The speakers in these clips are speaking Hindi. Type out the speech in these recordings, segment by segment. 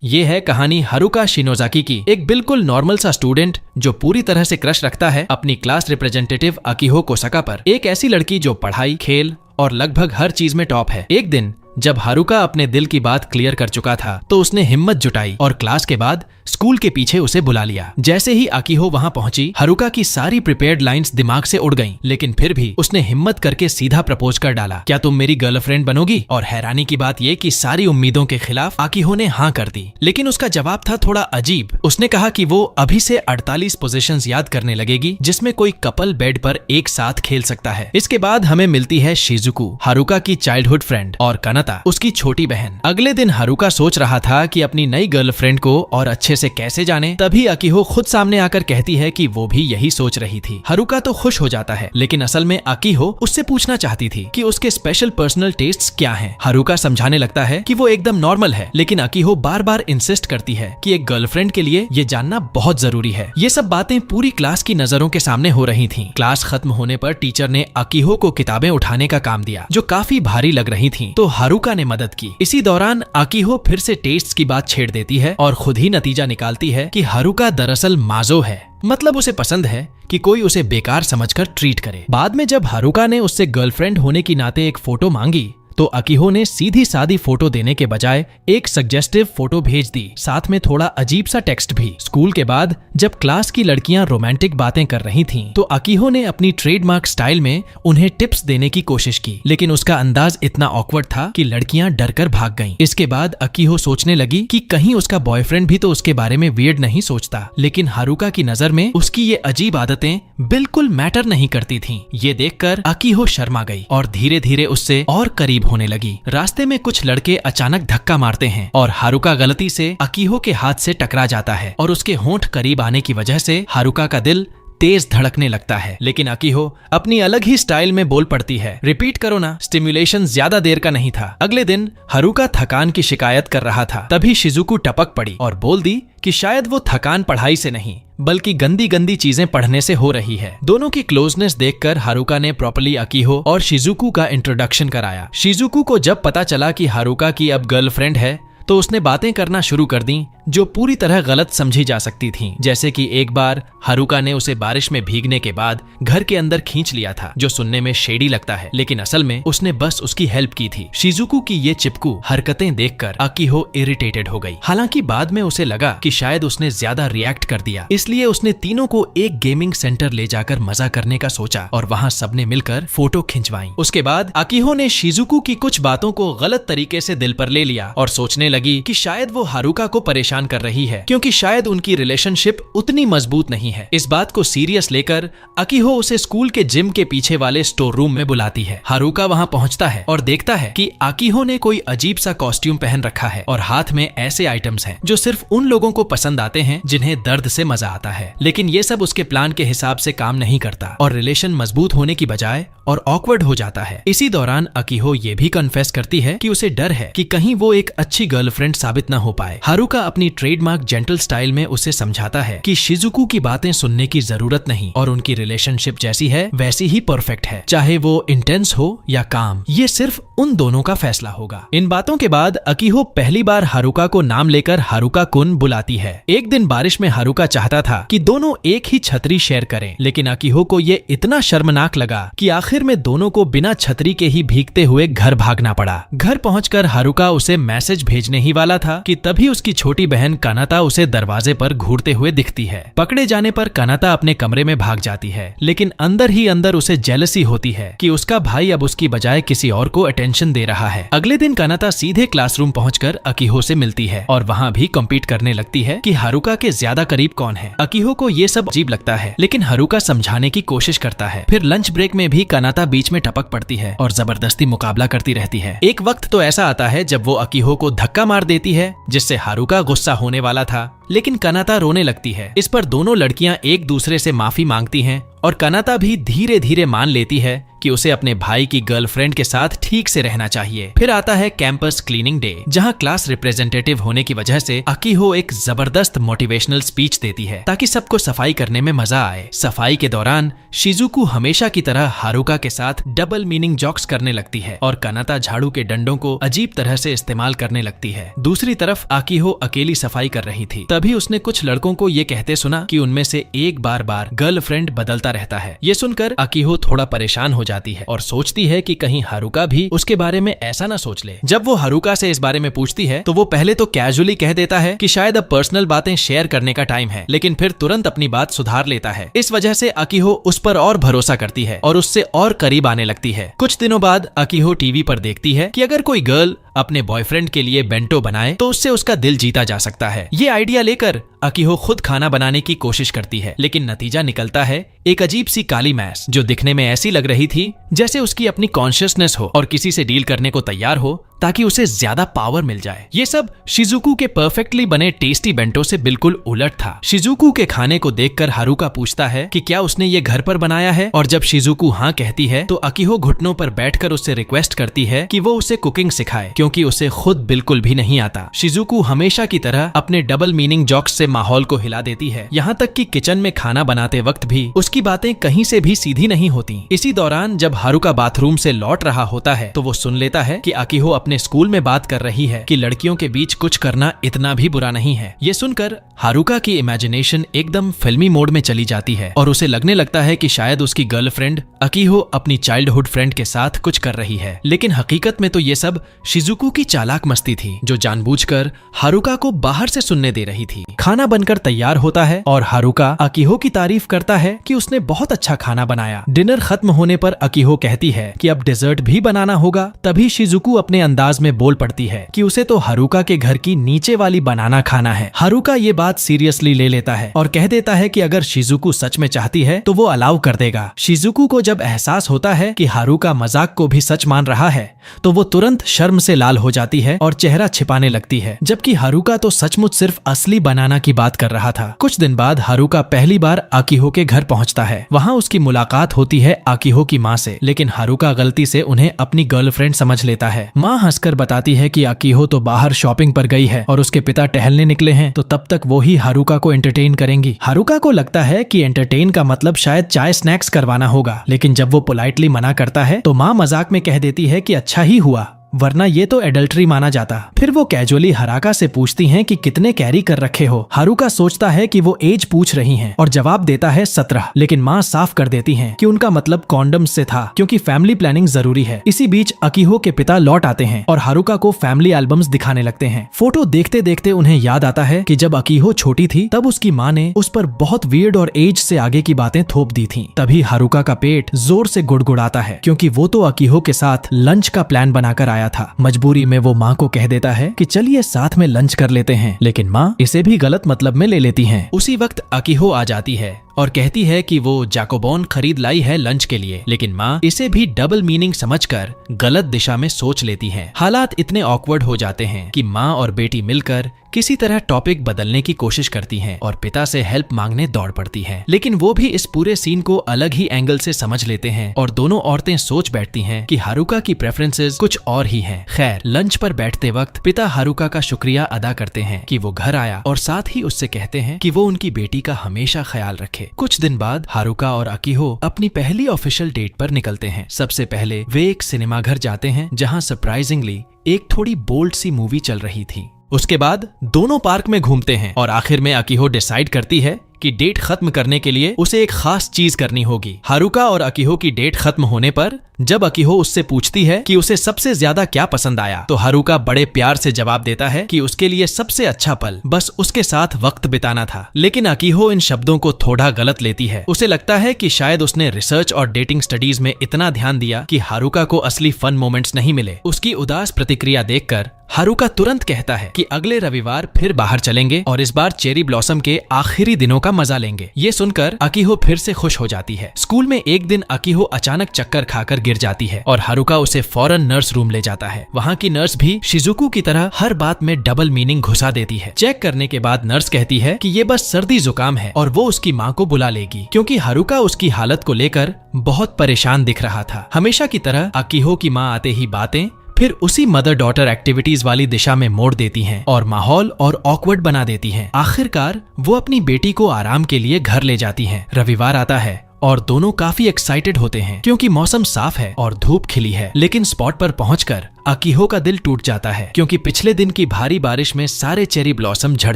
ये है कहानी हारुका शिनोज़ाकी की, एक बिल्कुल नॉर्मल सा स्टूडेंट जो पूरी तरह से क्रश रखता है अपनी क्लास रिप्रेजेंटेटिव अकीहो कोसाका पर। एक ऐसी लड़की जो पढ़ाई, खेल और लगभग हर चीज में टॉप है। एक दिन जब हारुका अपने दिल की बात क्लियर कर चुका था तो उसने हिम्मत जुटाई और क्लास के बाद स्कूल के पीछे उसे बुला लिया। जैसे ही अकीहो वहां पहुंची, हारुका की सारी प्रिपेयर्ड लाइंस दिमाग से उड़ गईं, लेकिन फिर भी उसने हिम्मत करके सीधा प्रपोज कर डाला, क्या तुम मेरी गर्लफ्रेंड बनोगी? और हैरानी की बात यह कि सारी उम्मीदों के खिलाफ अकीहो ने हाँ कर दी। लेकिन उसका जवाब था थोड़ा अजीब। उसने कहा कि वो अभी से 48 पोजीशंस याद करने लगेगी जिसमें कोई कपल बेड पर एक साथ खेल सकता है। इसके बाद हमें मिलती है शिजुको, हारुका की चाइल्डहुड फ्रेंड, और कानाता, उसकी छोटी बहन। अगले दिन हारुका सोच रहा था कि अपनी नई गर्लफ्रेंड को और अच्छे से कैसे जाने, तभी अकीहो खुद सामने आकर कहती है कि वो भी यही सोच रही थी। हारुका तो खुश हो जाता है, लेकिन असल में अकीहो उससे पूछना चाहती थी कि उसके स्पेशल पर्सनल टेस्ट्स क्या हैं। हारुका समझाने लगता है कि वो एकदम नॉर्मल है, लेकिन अकीहो बार बार इंसिस्ट करती है कि एक गर्लफ्रेंड के लिए ये जानना बहुत जरूरी है। ये सब बातें पूरी क्लास की नजरों के सामने हो रही थी। क्लास खत्म होने पर टीचर ने अकीहो को किताबें उठाने का काम दिया जो काफी भारी लग रही थी, तो हारुका ने मदद की। इसी दौरान अकीहो फिर से टेस्ट्स की बात छेड़ देती है और खुद ही नतीजा निकालती है कि हारुका दरअसल माजो है, मतलब उसे पसंद है कि कोई उसे बेकार समझकर ट्रीट करे। बाद में जब हारुका ने उससे गर्लफ्रेंड होने की नाते एक फोटो मांगी तो अकीहो ने सीधी सादी फोटो देने के बजाय एक सजेस्टिव फोटो भेज दी, साथ में थोड़ा अजीब सा टेक्स्ट भी। स्कूल के बाद जब क्लास की लड़कियां रोमांटिक बातें कर रही थीं, तो अकीहो ने अपनी ट्रेडमार्क स्टाइल में उन्हें टिप्स देने की कोशिश की, लेकिन उसका अंदाज इतना ऑकवर्ड था कि लड़कियां डरकर भाग गईं। इसके बाद अकीहो सोचने लगी कि कहीं उसका बॉयफ्रेंड भी तो उसके बारे में वियर्ड नहीं सोचता, लेकिन हारुका की नजर में उसकी ये अजीब आदतें बिल्कुल मैटर नहीं करती थीं। ये देखकर अकीहो शर्मा गई और धीरे धीरे उससे और करीब होने लगी। रास्ते में कुछ लड़के अचानक धक्का मारते हैं और हारुका गलती से अकीहो के हाथ से टकरा जाता है और उसके होंठ करीब आने की वजह से हारुका का दिल तेज धड़कने लगता है। लेकिन अकीहो अपनी अलग ही स्टाइल में बोल पड़ती है, रिपीट करो ना, स्टिमुलेशन ज्यादा देर का नहीं था। अगले दिन हारुका थकान की शिकायत कर रहा था, तभी शिजुको टपक पड़ी और बोल दी कि शायद वो थकान पढ़ाई से नहीं बल्कि गंदी गंदी चीजें पढ़ने से हो रही है। दोनों की क्लोजनेस देखकर हारुका ने प्रॉपर्ली अकीहो और शिजुको का इंट्रोडक्शन कराया। शिजुको को जब पता चला कि हारुका की अब गर्लफ्रेंड है तो उसने बातें करना शुरू कर दी जो पूरी तरह गलत समझी जा सकती थीं। जैसे कि एक बार हारुका ने उसे बारिश में भीगने के बाद घर के अंदर खींच लिया था, जो सुनने में शेडी लगता है, लेकिन असल में उसने बस उसकी हेल्प की थी। शिजुको की ये चिपकू हरकतें देखकर अकीहो इरिटेटेड हो गई। हालांकि बाद में उसे लगा कि शायद उसने ज्यादा रिएक्ट कर दिया, इसलिए उसने तीनों को एक गेमिंग सेंटर ले जाकर मजा करने का सोचा और वहाँ सबने मिलकर फोटो खिंचवाई। उसके बाद अकीहो ने शिजुको की कुछ बातों को गलत तरीके से दिल पर ले लिया और सोचने लगी कि शायद वो हारुका को परेशान कर रही है, क्योंकि शायद उनकी रिलेशनशिप उतनी मजबूत नहीं है। इस बात को सीरियस लेकर अकीहो उसे स्कूल के जिम के पीछे वाले स्टोर रूम में बुलाती है। हारुका वहां पहुंचता है और देखता है कि अकीहो ने कोई अजीब सा कॉस्ट्यूम पहन रखा है और हाथ में ऐसे आइटम्स हैं जो सिर्फ उन लोगों को पसंद आते हैं जिन्हें दर्द से मजा आता है। लेकिन ये सब उसके प्लान के हिसाब से काम नहीं करता और रिलेशन मजबूत होने की बजाय और ऑकवर्ड हो जाता है। इसी दौरान अकीहो ये भी कन्फेस करती है कि उसे डर है कि कहीं वो एक अच्छी गर्लफ्रेंड साबित न हो पाए। हारुका अपनी ट्रेडमार्क जेंटल स्टाइल में उसे समझाता है कि शिजुको की बातें सुनने की जरूरत नहीं और उनकी रिलेशनशिप जैसी है वैसी ही परफेक्ट है, चाहे वो इंटेंस हो या काम, ये सिर्फ उन दोनों का फैसला होगा। इन बातों के बाद अकीहो पहली बार हारुका को नाम लेकर हारुका कुन बुलाती है। एक दिन बारिश में हारुका चाहता था कि दोनों एक ही छतरी शेयर करें, लेकिन अकीहो को ये इतना शर्मनाक लगा कि आखिर में दोनों को बिना छतरी के ही भीगते हुए घर भागना पड़ा। घर पहुंचकर हारुका उसे मैसेज भेजने ही वाला था कि तभी उसकी छोटी बहन कानाता उसे दरवाजे पर घूरते हुए दिखती है। पकड़े जाने पर कानाता अपने कमरे में भाग जाती है, लेकिन अंदर ही अंदर उसे जेलसी होती है कि उसका भाई अब उसकी बजाय किसी और को अटेंशन दे रहा है। अगले दिन कानाता सीधे क्लासरूम पहुंचकर अकीहो से मिलती है और वहां भी कम्पीट करने लगती है कि हारुका के ज्यादा करीब कौन है। अकीहो को ये सब अजीब लगता है, लेकिन हारुका समझाने की कोशिश करता है। फिर लंच ब्रेक में भी कानाता बीच में टपक पड़ती है और जबरदस्ती मुकाबला करती रहती है। एक वक्त तो ऐसा आता है जब वो अकीहो को धक्का मार देती है, जिससे हारुका गुस्सा होने वाला था, लेकिन कानाता रोने लगती है। इस पर दोनों लड़कियां एक दूसरे से माफी मांगती हैं और कानाता भी धीरे धीरे मान लेती है कि कि उसे अपने भाई की गर्लफ्रेंड के साथ ठीक से रहना चाहिए। फिर आता है कैंपस क्लीनिंग डे, जहाँ क्लास रिप्रेजेंटेटिव होने की वजह से अकीहो एक जबरदस्त मोटिवेशनल स्पीच देती है ताकि सबको सफाई करने में मजा आए। सफाई के दौरान शिजुको हमेशा की तरह हारुका के साथ डबल मीनिंग जोक्स करने लगती है और कानाता झाड़ू के डंडों को अजीब तरह से इस्तेमाल करने लगती है। दूसरी तरफ अकीहो अकेली सफाई कर रही थी, तभी उसने कुछ लड़कों को ये कहते सुना कि उनमें से एक बार बार गर्लफ्रेंड बदलता रहता है। ये सुनकर अकीहो थोड़ा परेशान हो जाती है और सोचती है कि कहीं हारुका भी उसके बारे में ऐसा ना सोच ले। जब वो हारुका से इस बारे में पूछती है तो वो पहले तो कैजुअली कह देता है कि शायद अब पर्सनल बातें शेयर करने का टाइम है, लेकिन फिर तुरंत अपनी बात सुधार लेता है। इस वजह से अकीहो उस पर और भरोसा करती है और उससे और करीब आने लगती है। कुछ दिनों बाद अकीहो टीवी पर देखती है कि अगर कोई गर्ल अपने बॉयफ्रेंड के लिए बेंटो बनाए तो उससे उसका दिल जीता जा सकता है। ये आइडिया लेकर अकीहो खुद खाना बनाने की कोशिश करती है, लेकिन नतीजा निकलता है एक अजीब सी काली मैस जो दिखने में ऐसी लग रही थी जैसे उसकी अपनी कॉन्शियसनेस हो और किसी से डील करने को तैयार हो ताकि उसे ज्यादा पावर मिल जाए। ये सब शिजुको के परफेक्टली बने टेस्टी बेंटो से बिल्कुल उलट था। शिजुको के खाने को देखकर हारुका पूछता है कि क्या उसने ये घर पर बनाया है, और जब शिजुको हाँ कहती है तो अकीहो घुटनों पर बैठकर उससे रिक्वेस्ट करती है कि वो उसे कुकिंग सिखाए, क्योंकि उसे खुद बिल्कुल भी नहीं आता। शिजुको हमेशा की तरह अपने डबल मीनिंग जोक्स से माहौल को हिला देती है, यहाँ तक कि किचन में खाना बनाते वक्त भी उसकी बातें कहीं से भी सीधी नहीं होती। इसी दौरान जब हारुका बाथरूम से लौट रहा होता है तो वो सुन लेता है कि अकीहो अपने स्कूल में बात कर रही है कि लड़कियों के बीच कुछ करना इतना भी बुरा नहीं है। ये सुनकर हारुका की इमेजिनेशन एकदम फिल्मी मोड में चली जाती है और उसे लगने लगता है कि शायद उसकी गर्लफ्रेंड अकीहो अपनी चाइल्डहुड फ्रेंड के साथ कुछ कर रही है, लेकिन हकीकत में तो ये सब शिजुको की चालाक मस्ती थी जो जानबूझकर हारुका को बाहर से सुनने दे रही थी। खाना बनकर तैयार होता है और हारुका अकीहो की तारीफ करता है कि उसने बहुत अच्छा खाना बनाया। डिनर खत्म होने पर अकीहो कहती है कि अब डेजर्ट भी बनाना होगा। तभी शिजुको अपने अंदाज में बोल पड़ती है कि उसे तो हारुका के घर की नीचे वाली बनाना खाना है। हारुका ये बात सीरियसली ले लेता है और कह देता है कि अगर शिजुको सच में चाहती है तो वो अलाउ कर देगा। शिजुको को जब एहसास होता है कि हारुका मजाक को भी सच मान रहा है तो वो तुरंत शर्म से लाल हो जाती है और चेहरा छिपाने लगती है, जबकि हारुका तो सचमुच सिर्फ असली बनाना की बात कर रहा था। कुछ दिन बाद हारुका पहली बार अकीहो के घर पहुंचता है। वहां उसकी मुलाकात होती है अकीहो की माँ से, लेकिन हारुका गलती से उन्हें अपनी गर्लफ्रेंड समझ लेता है। माँ हंसकर बताती है कि अकीहो तो बाहर शॉपिंग पर गई है और उसके पिता टहलने निकले हैं, तो तब तक वो ही हारुका को एंटरटेन करेंगी। हारुका को लगता है कि एंटरटेन का मतलब शायद चाय स्नैक्स करवाना होगा, लेकिन जब वो पोलाइटली मना करता है तो माँ मजाक में कह देती है कि अच्छा ही हुआ, वरना ये तो एडल्ट्री माना जाता। फिर वो कैजुअली हारुका से पूछती हैं कि कितने कैरी कर रखे हो। हारुका सोचता है कि वो एज पूछ रही हैं और जवाब देता है 17, लेकिन माँ साफ कर देती हैं कि उनका मतलब कॉन्डम्स से था, क्योंकि फैमिली प्लानिंग जरूरी है। इसी बीच अकीहो के पिता लौट आते हैं और हारुका को फैमिली एल्बम्स दिखाने लगते हैं। फोटो देखते देखते उन्हें याद आता है कि जब अकीहो छोटी थी तब उसकी माँ ने उस पर बहुत वियर्ड और एज से आगे की बातें थोप दी थी। तभी हारुका का पेट जोर से गुड़गुड़ाता है, क्योंकि वो तो अकीहो के साथ लंच का प्लान बनाकर आया था। मजबूरी में वो माँ को कह देता है कि चलिए साथ में लंच कर लेते हैं, लेकिन माँ इसे भी गलत मतलब में ले लेती हैं। उसी वक्त अकीहो आ जाती है और कहती है कि वो जाकोबॉन खरीद लाई है लंच के लिए, लेकिन माँ इसे भी डबल मीनिंग समझकर गलत दिशा में सोच लेती हैं। हालात इतने ऑकवर्ड हो जाते हैं कि माँ और बेटी मिलकर किसी तरह टॉपिक बदलने की कोशिश करती हैं और पिता से हेल्प मांगने दौड़ पड़ती हैं, लेकिन वो भी इस पूरे सीन को अलग ही एंगल से समझ लेते हैं और दोनों औरतें सोच बैठती हैं कि हारुका की प्रेफरेंसेस कुछ और ही हैं। खैर, लंच पर बैठते वक्त पिता हारुका का शुक्रिया अदा करते हैं कि वो घर आया और साथ ही उससे कहते हैं कि वो उनकी बेटी का हमेशा ख्याल रखे। कुछ दिन बाद हारुका और अकीहो अपनी पहली ऑफिशियल डेट पर निकलते हैं। सबसे पहले वे एक सिनेमा घर जाते हैं जहाँ सरप्राइजिंगली एक थोड़ी बोल्ड सी मूवी चल रही थी। उसके बाद दोनों पार्क में घूमते हैं और आखिर में अकीहो डिसाइड करती है कि डेट खत्म करने के लिए उसे एक खास चीज करनी होगी। हारुका और अकीहो की डेट खत्म होने पर जब अकीहो उससे पूछती है कि उसे सबसे ज्यादा क्या पसंद आया, तो हारुका बड़े प्यार से जवाब देता है कि उसके लिए सबसे अच्छा पल बस उसके साथ वक्त बिताना था। लेकिन अकीहो इन शब्दों को थोड़ा गलत लेती है। उसे लगता है कि शायद उसने रिसर्च और डेटिंग स्टडीज में इतना ध्यान दिया कि हारुका को असली फन मोमेंट्स नहीं मिले। उसकी उदास प्रतिक्रिया देखकर हारुका तुरंत कहता है कि अगले रविवार फिर बाहर चलेंगे और इस बार चेरी ब्लॉसम के आखिरी दिनों का मजा लेंगे। ये सुनकर अकीहो फिर से खुश हो जाती है। स्कूल में एक दिन अकीहो अचानक चक्कर खाकर गिर जाती है और हारुका उसे फौरन नर्स रूम ले जाता है। वहाँ की नर्स भी शिजुको की तरह हर बात में डबल मीनिंग घुसा देती है। चेक करने के बाद नर्स कहती है कि ये बस सर्दी जुकाम है और वो उसकी माँ को बुला लेगी, क्योंकि हारुका उसकी हालत को लेकर बहुत परेशान दिख रहा था। हमेशा की तरह अकीहो की माँ आते ही बातें फिर उसी मदर डॉटर एक्टिविटीज वाली दिशा में मोड़ देती हैं और माहौल और ऑकवर्ड बना देती हैं। आखिरकार वो अपनी बेटी को आराम के लिए घर ले जाती हैं। रविवार आता है और दोनों काफी एक्साइटेड होते हैं क्योंकि मौसम साफ है और धूप खिली है। लेकिन स्पॉट पर पहुंचकर अकीहो का दिल टूट जाता है क्योंकि पिछले दिन की भारी बारिश में सारे चेरी ब्लॉसम झड़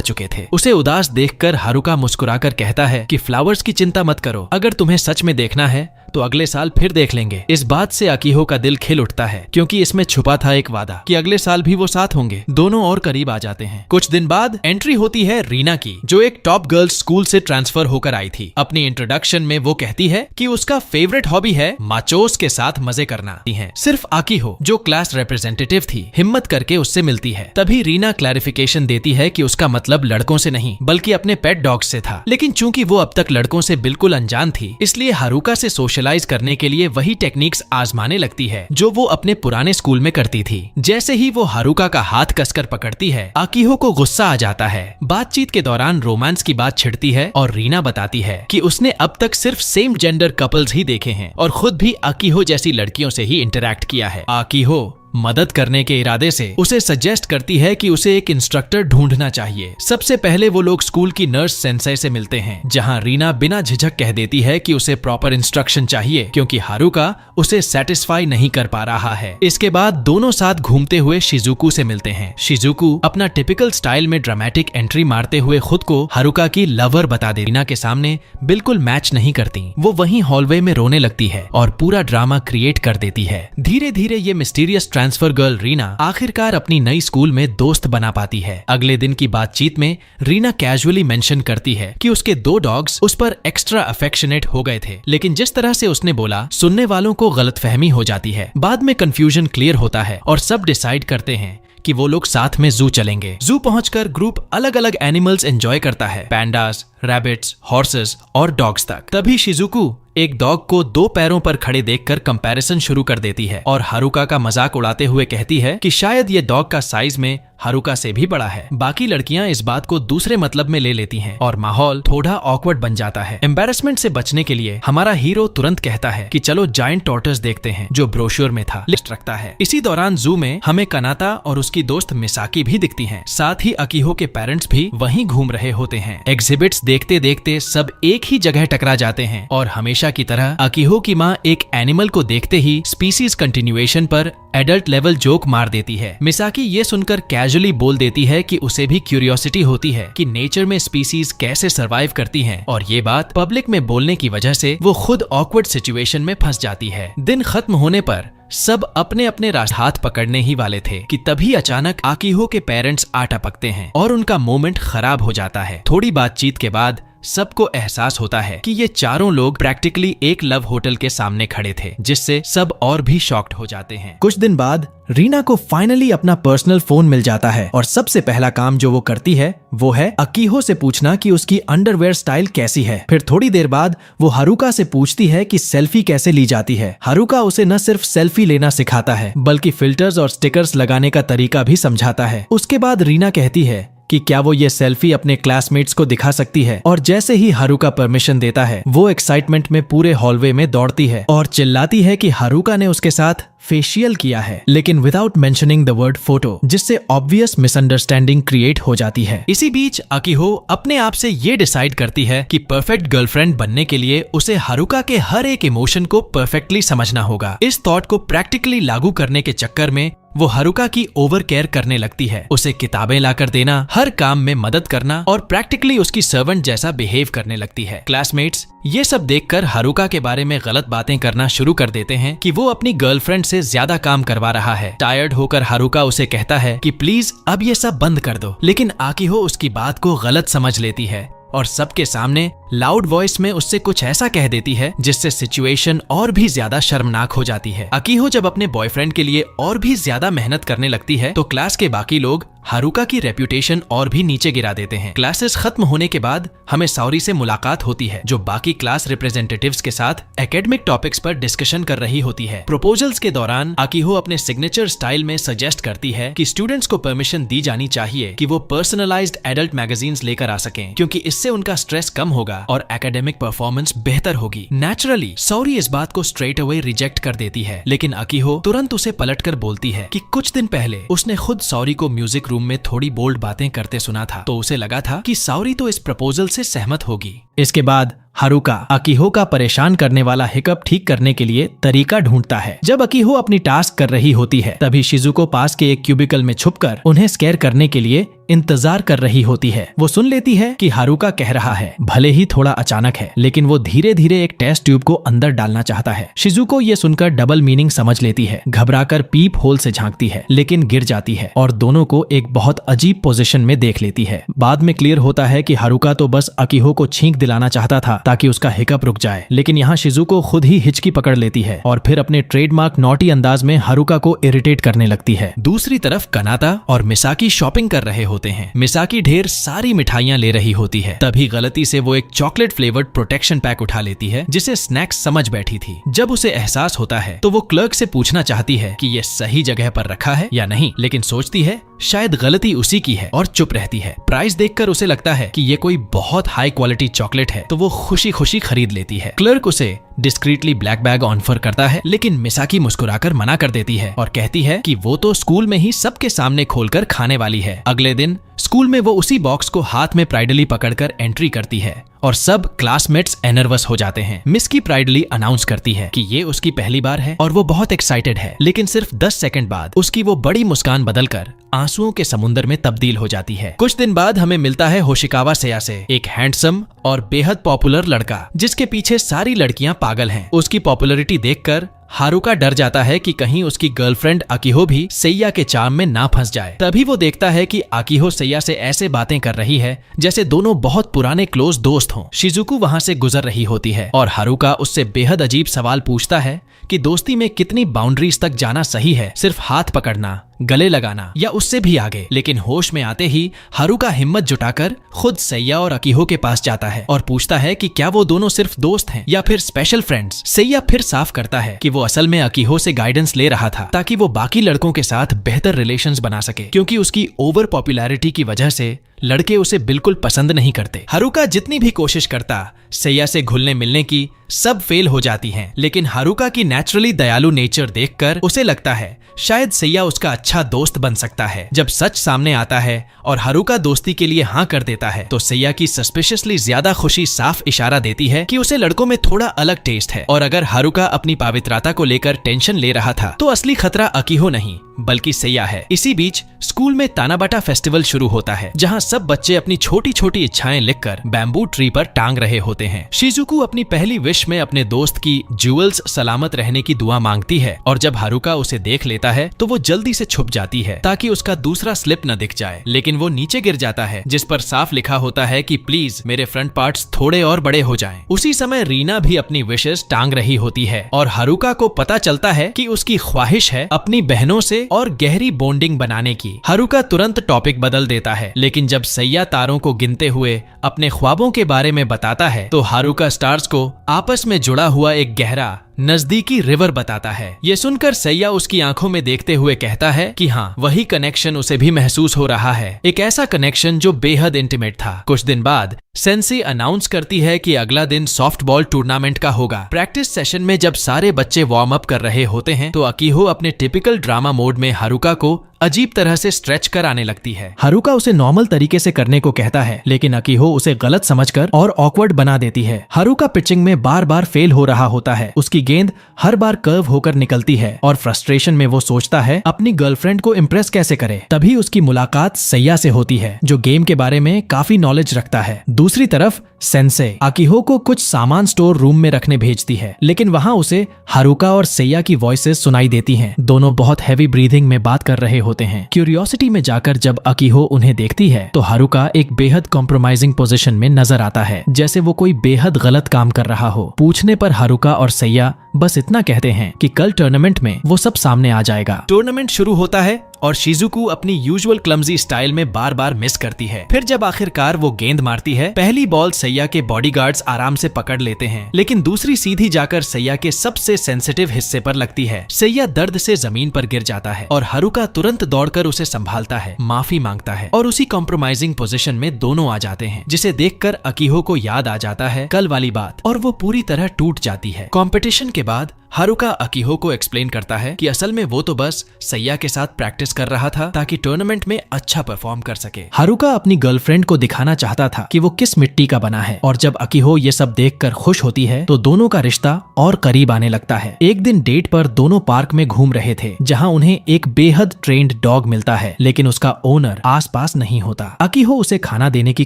चुके थे। उसे उदास देखकर हारुका मुस्कुराकर कहता है कि फ्लावर्स की चिंता मत करो, अगर तुम्हें सच में देखना है तो अगले साल फिर देख लेंगे। इस बात से अकीहो का दिल खिल उठता है क्योंकि इसमें छुपा था एक वादा कि अगले साल भी वो साथ होंगे। दोनों और करीब आ जाते हैं। कुछ दिन बाद एंट्री होती है रीना की, जो एक टॉप गर्ल्स स्कूल से ट्रांसफर होकर आई थी। अपनी इंट्रोडक्शन में वो कहती है कि उसका फेवरेट हॉबी है माचोस के साथ मजे करना। सिर्फ अकीहो, जो क्लास रिप्रेजेंटेटिव थी, हिम्मत करके उससे मिलती है। तभी रीना क्लैरिफिकेशन देती है कि उसका मतलब लड़कों से नहीं बल्कि अपने पेट डॉग से था। लेकिन चूंकि वो अब तक लड़कों से बिल्कुल अनजान थी, इसलिए हारुका से सोशलाइज करने के लिए वही टेक्निक्स आजमाने लगती है जो वो अपने पुराने स्कूल में करती थी। जैसे ही वो हारुका का हाथ कसकर पकड़ती है, अकीहो को गुस्सा आ जाता है। बातचीत के दौरान रोमांस की बात छिड़ती है और रीना बताती है कि उसने अब तक सिर्फ सेम जेंडर कपल्स ही देखे हैं और खुद भी अकीहो जैसी लड़कियों से ही इंटरैक्ट किया है। अकीहो मदद करने के इरादे से उसे सजेस्ट करती है कि उसे एक इंस्ट्रक्टर ढूंढना चाहिए। सबसे पहले वो लोग स्कूल की नर्स सेंसेई से मिलते हैं, जहां रीना बिना झिझक कह देती है कि उसे प्रॉपर इंस्ट्रक्शन चाहिए क्योंकि हारुका उसे सेटिस्फाई नहीं कर पा रहा है। इसके बाद दोनों साथ घूमते हुए शिजुको से मिलते हैं। शिजुको अपना टिपिकल स्टाइल में ड्रामेटिक एंट्री मारते हुए खुद को हारुका की लवर बता दे। रीना के सामने बिल्कुल मैच नहीं करती। वो वहीं हॉलवे में रोने लगती है और पूरा ड्रामा क्रिएट कर देती है। धीरे धीरे ये मिस्टीरियस ट्रांसफर गर्ल रीना आखिरकार अपनी नई स्कूल में दोस्त बना पाती है। अगले दिन की बातचीत में रीना कैजुअली मेंशन करती है कि उसके 2 डॉग्स उस पर एक्स्ट्रा अफेक्शनेट हो गए थे, लेकिन जिस तरह से उसने बोला, सुनने वालों को गलतफहमी हो जाती है। बाद में कंफ्यूजन क्लियर होता है और सब डिसाइड करते हैं कि वो लोग साथ में जू चलेंगे। जू पहुंचकर ग्रुप अलग अलग एनिमल्स एंजॉय करता है, पैंडास, रैबिट्स, हॉर्सेस और डॉग्स तक। तभी शिजुको एक डॉग को 2 पैरों पर खड़े देखकर कंपैरिजन शुरू कर देती है और हारुका का मजाक उड़ाते हुए कहती है कि शायद ये डॉग का साइज में हारुका से भी बड़ा है। बाकी लड़कियां इस बात को दूसरे मतलब में ले लेती हैं और माहौल थोड़ा ऑकवर्ड बन जाता है। एम्बैरेसमेंट से बचने के लिए हमारा हीरो तुरंत कहता है कि चलो जायंट टॉर्टस देखते हैं, जो ब्रोशर में था, लिस्ट रखता है। इसी दौरान जू में हमें कनाता और उसकी दोस्त मिसाकी भी दिखती हैं। साथ ही अकीहो के पेरेंट्स भी वहीं घूम रहे होते हैं। एग्जिबिट्स देखते देखते सब एक ही जगह टकरा जाते हैं और हमेशा की तरह अकीहो की माँ एक एनिमल को देखते ही स्पीसीज कंटिन्यूएशन पर एडल्ट लेवल जोक मार देती है। मिसाकी ये सुनकर कैजुअली बोल देती है कि उसे भी क्यूरियोसिटी होती है कि नेचर में स्पीसीज कैसे सरवाइव करती हैं, और ये बात पब्लिक में बोलने की वजह से वो खुद ऑकवर्ड सिचुएशन में फंस जाती है। दिन खत्म होने पर सब अपने अपने हाथ पकड़ने ही वाले थे कि तभी अचानक अकीहो के पेरेंट्स आ टपकते हैं और उनका मोमेंट खराब हो जाता है। थोड़ी बातचीत के बाद सबको एहसास होता है कि ये चारों लोग प्रैक्टिकली एक लव होटल के सामने खड़े थे, जिससे सब और भी शॉक्ड हो जाते हैं। कुछ दिन बाद रीना को फाइनली अपना पर्सनल फोन मिल जाता है और सबसे पहला काम जो वो करती है वो है अकीहो से पूछना कि उसकी अंडरवेयर स्टाइल कैसी है। फिर थोड़ी देर बाद वो हारुका से पूछती है कि सेल्फी कैसे ली जाती है। हारुका उसे न सिर्फ सेल्फी लेना सिखाता है बल्कि फिल्टर्स और स्टिकर्स लगाने का तरीका भी समझाता है। उसके बाद रीना कहती है कि क्या वो ये सेल्फी अपने क्लासमेट्स को दिखा सकती है, और जैसे ही हारुका परमिशन देता है वो एक्साइटमेंट में पूरे हॉलवे में दौड़ती है और चिल्लाती है कि हारुका ने उसके साथ फेशियल किया है, लेकिन without mentioning the word photo, जिससे ऑब्वियस मिसअंडरस्टैंडिंग क्रिएट हो जाती है। इसी बीच अकीहो अपने आप से ये डिसाइड करती है कि परफेक्ट गर्लफ्रेंड बनने के लिए उसे हारुका के हर एक इमोशन को परफेक्टली समझना होगा। इस थॉट को प्रैक्टिकली लागू करने के चक्कर में वो हारुका की ओवर केयर करने लगती है, उसे किताबें लाकर देना, हर काम में मदद करना और प्रैक्टिकली उसकी सर्वेंट जैसा बिहेव करने लगती है। क्लासमेट्स ये सब देखकर हारुका के बारे में गलत बातें करना शुरू कर देते हैं कि वो अपनी गर्लफ्रेंड से ज्यादा काम करवा रहा है। टायर्ड होकर हारुका उसे कहता है कि प्लीज अब ये सब बंद कर दो, लेकिन अकीहो उसकी बात को गलत समझ लेती है और सबके सामने लाउड वॉइस में उससे कुछ ऐसा कह देती है जिससे सिचुएशन और भी ज्यादा शर्मनाक हो जाती है। अकीहो जब अपने बॉयफ्रेंड के लिए और भी ज्यादा मेहनत करने लगती है तो क्लास के बाकी लोग हारुका की रेप्यूटेशन और भी नीचे गिरा देते हैं। क्लासेस खत्म होने के बाद हमें साओरी से मुलाकात होती है, जो बाकी क्लास रिप्रेजेंटेटिव्स के साथ एकेडमिक टॉपिक्स पर डिस्कशन कर रही होती है। प्रपोजल्स के दौरान अकीहो अपने सिग्नेचर स्टाइल में सजेस्ट करती है कि स्टूडेंट्स को परमिशन दी जानी चाहिए कि वो पर्सनलाइज्ड एडल्ट मैगजीन्स लेकर आ सकें, क्योंकि इससे उनका स्ट्रेस कम होगा और एकेडमिक परफॉर्मेंस बेहतर होगी। नेचुरली साओरी इस बात को स्ट्रेट अवे रिजेक्ट कर देती है, लेकिन अकीहो तुरंत उसे पलटकर बोलती है कि कुछ दिन पहले उसने खुद साओरी को म्यूजिक रूम में थोड़ी बोल्ड बातें करते सुना था, तो उसे लगा था कि साओरी तो इस प्रपोजल से सहमत होगी। इसके बाद हारुका अकीहो का परेशान करने वाला हिकअप ठीक करने के लिए तरीका ढूंढता है। जब अकीहो अपनी टास्क कर रही होती है, तभी शिजुको पास के एक क्यूबिकल में छुपकर उन्हें स्केयर करने के लिए इंतजार कर रही होती है। वो सुन लेती है कि हारुका कह रहा है, भले ही थोड़ा अचानक है, लेकिन वो धीरे धीरे एक टेस्ट ट्यूब को अंदर डालना चाहता है। शिजुको ये सुनकर डबल मीनिंग समझ लेती है, घबराकर पीप होल से झांकती है, लेकिन गिर जाती है और दोनों को एक बहुत अजीब पोजीशन में देख लेती है। बाद में क्लियर होता है कि हारुका तो बस अकीहो को छींक दिलाना चाहता था ताकि उसका हिकअप रुक जाए, लेकिन यहाँ शिजुको खुद ही हिचकी पकड़ लेती है और फिर अपने ट्रेडमार्क नॉटी अंदाज में हारुका को इरिटेट करने लगती है। दूसरी तरफ कनाता और मिसाकी शॉपिंग कर रहे होते हैं। मिसाकी ढेर सारी मिठाइयां ले रही होती है, तभी गलती से वो एक चॉकलेट फ्लेवर्ड प्रोटेक्शन पैक उठा लेती है, जिसे स्नैक्स समझ बैठी थी। जब उसे एहसास होता है तो वो क्लर्क से पूछना चाहती है कि ये सही जगह पर रखा है या नहीं, लेकिन सोचती है शायद गलती उसी की है और चुप रहती है। प्राइस देखकर उसे लगता है कि ये कोई बहुत हाई क्वालिटी चॉकलेट है, तो वो खुशी खुशी खरीद लेती है। क्लर्क उसे डिस्क्रीटली ब्लैक बैग ऑफर करता है, लेकिन मिसाकी मुस्कुराकर मना कर देती है और कहती है कि वो तो स्कूल में ही सबके सामने खोलकर खाने वाली है। अगले दिन स्कूल में वो उसी बॉक्स को हाथ में प्राइडली पकड़कर एंट्री करती है और सब क्लासमेट्स नर्वस हो जाते हैं। मिस की प्राइडली अनाउंस करती है कि ये उसकी पहली बार है और वो बहुत एक्साइटेड है, लेकिन सिर्फ 10 सेकंड बाद उसकी वो बड़ी मुस्कान बदलकर आंसुओं के समुद्र में तब्दील हो जाती है। कुछ दिन बाद हमें मिलता है होशिकावा सेया से, एक हैंडसम और बेहद पॉपुलर लड़का जिसके पीछे सारी लड़कियां पागल हैं। उसकी पॉपुलैरिटी देखकर हारुका डर जाता है कि कहीं उसकी गर्लफ्रेंड अकीहो भी सैया के चार्म में ना फंस जाए। तभी वो देखता है कि अकीहो सैया से ऐसे बातें कर रही है जैसे दोनों बहुत पुराने क्लोज दोस्त हों। शिजुको वहां से गुजर रही होती है और हारुका उससे बेहद अजीब सवाल पूछता है कि दोस्ती में कितनी बाउंड्रीज तक जाना सही है, सिर्फ हाथ पकड़ना, गले लगाना या उससे भी आगे। लेकिन होश में आते ही हारुका हिम्मत जुटाकर खुद सैया और अकीहो के पास जाता है और पूछता है कि क्या वो दोनों सिर्फ दोस्त हैं या फिर स्पेशल फ्रेंड्स। सैया फिर साफ करता है कि वो असल में अकीहो से गाइडेंस ले रहा था ताकि वो बाकी लड़कों के साथ बेहतर रिलेशंस बना सके, क्योंकि उसकी ओवर पॉपुलैरिटी की वजह से लड़के उसे बिल्कुल पसंद नहीं करते। हारुका जितनी भी कोशिश करता सैया से घुलने मिलने की, सब फेल हो जाती हैं। लेकिन हारुका की नेचुरली दयालु नेचर देखकर उसे लगता है शायद सैया उसका अच्छा दोस्त बन सकता है। जब सच सामने आता है और हारुका दोस्ती के लिए हाँ कर देता है, तो सैया की सस्पिशियसली ज्यादा खुशी साफ इशारा देती है कि उसे लड़कों में थोड़ा अलग टेस्ट है। और अगर हारुका अपनी पवित्रता को लेकर टेंशन ले रहा था, तो असली खतरा अकीहो नहीं बल्कि सैया है। इसी बीच स्कूल में तानाबाटा फेस्टिवल शुरू होता है, जहाँ सब बच्चे अपनी छोटी छोटी इच्छाएं लिखकर बैम्बू ट्री पर टांग रहे होते हैं। शिजुको अपनी पहली विश में अपने दोस्त की ज्वेल्स सलामत रहने की दुआ मांगती है और जब हारुका उसे देख लेता है तो वो जल्दी से छुप जाती है ताकि उसका दूसरा स्लिप न दिख जाए, लेकिन वो नीचे गिर जाता है जिस पर साफ लिखा होता है कि प्लीज मेरे फ्रंट पार्ट्स थोड़े और बड़े हो जाएं। उसी समय रीना भी अपनी विशेस टांग रही होती है और हारुका को पता चलता है कि उसकी ख्वाहिश है अपनी बहनों से और गहरी बॉन्डिंग बनाने की। हारुका तुरंत टॉपिक बदल देता है, लेकिन जब सैया तारों को गिनते हुए अपने ख्वाबों के बारे में बताता है तो हारुका स्टार्स को आपस में जुड़ा हुआ एक गहरा नजदीकी रिवर बताता है। ये सुनकर सैया उसकी आंखों में देखते हुए कहता है कि हाँ, वही कनेक्शन उसे भी महसूस हो रहा है, एक ऐसा कनेक्शन जो बेहद इंटीमेट था। कुछ दिन बाद सेंसी अनाउंस करती है कि अगला दिन सॉफ्टबॉल टूर्नामेंट का होगा। प्रैक्टिस सेशन में जब सारे बच्चे वार्म अप कर रहे होते हैं तो अकीहो अपने टिपिकल ड्रामा मोड में हारुका को अजीब तरह से स्ट्रेच कराने लगती है। हारुका उसे नॉर्मल तरीके से करने को कहता है, लेकिन अकीहो उसे गलत समझकर और ऑकवर्ड बना देती है। हारुका पिचिंग में बार बार फेल हो रहा होता है, उसकी गेंद हर बार कर्व होकर निकलती है और फ्रस्ट्रेशन में वो सोचता है अपनी गर्लफ्रेंड को इम्प्रेस कैसे करे। तभी उसकी मुलाकात सैया से होती है जो गेम के बारे में काफी नॉलेज रखता है। दूसरी तरफ सेंसे अकीहो को कुछ सामान स्टोर रूम में रखने भेजती है, लेकिन वहाँ उसे हारुका और सैया की वॉइसेस सुनाई देती हैं। दोनों बहुत हैवी ब्रीथिंग में बात कर रहे होते हैं। क्यूरियोसिटी में जाकर जब अकीहो उन्हें देखती है तो हारुका एक बेहद कॉम्प्रोमाइजिंग पोजीशन में नजर आता है, जैसे वो कोई बेहद गलत काम कर रहा हो। पूछने पर हारुका और सैया बस इतना कहते हैं कि कल टूर्नामेंट में वो सब सामने आ जाएगा। टूर्नामेंट शुरू होता है और शिजुकू अपनी यूजुअल क्लमजी स्टाइल में बार बार मिस करती है। फिर जब आखिरकार वो गेंद मारती है, पहली बॉल सैया के बॉडीगार्ड्स आराम से पकड़ लेते हैं, लेकिन दूसरी सीधी जाकर सैया के सबसे सेंसिटिव हिस्से पर लगती है। सैया दर्द से जमीन पर गिर जाता है और हारुका तुरंत दौड़कर उसे संभालता है, माफी मांगता है और उसी कॉम्प्रोमाइजिंग पोजीशन में दोनों आ जाते हैं, जिसे देखकर अकीहो को याद आ जाता है कल वाली बात और वो पूरी तरह टूट जाती है। कंपटीशन के बाद हारुका अकीहो को एक्सप्लेन करता है कि असल में वो तो बस सैया के साथ प्रैक्टिस कर रहा था ताकि टूर्नामेंट में अच्छा परफॉर्म कर सके। हारुका अपनी गर्लफ्रेंड को दिखाना चाहता था कि वो किस मिट्टी का बना है और जब अकीहो ये सब देखकर खुश होती है तो दोनों का रिश्ता और करीब आने लगता है। एक दिन डेट पर दोनों पार्क में घूम रहे थे, जहाँ उन्हें एक बेहद ट्रेन्ड डॉग मिलता है, लेकिन उसका ओनर आसपास नहीं होता। अकीहो उसे खाना देने की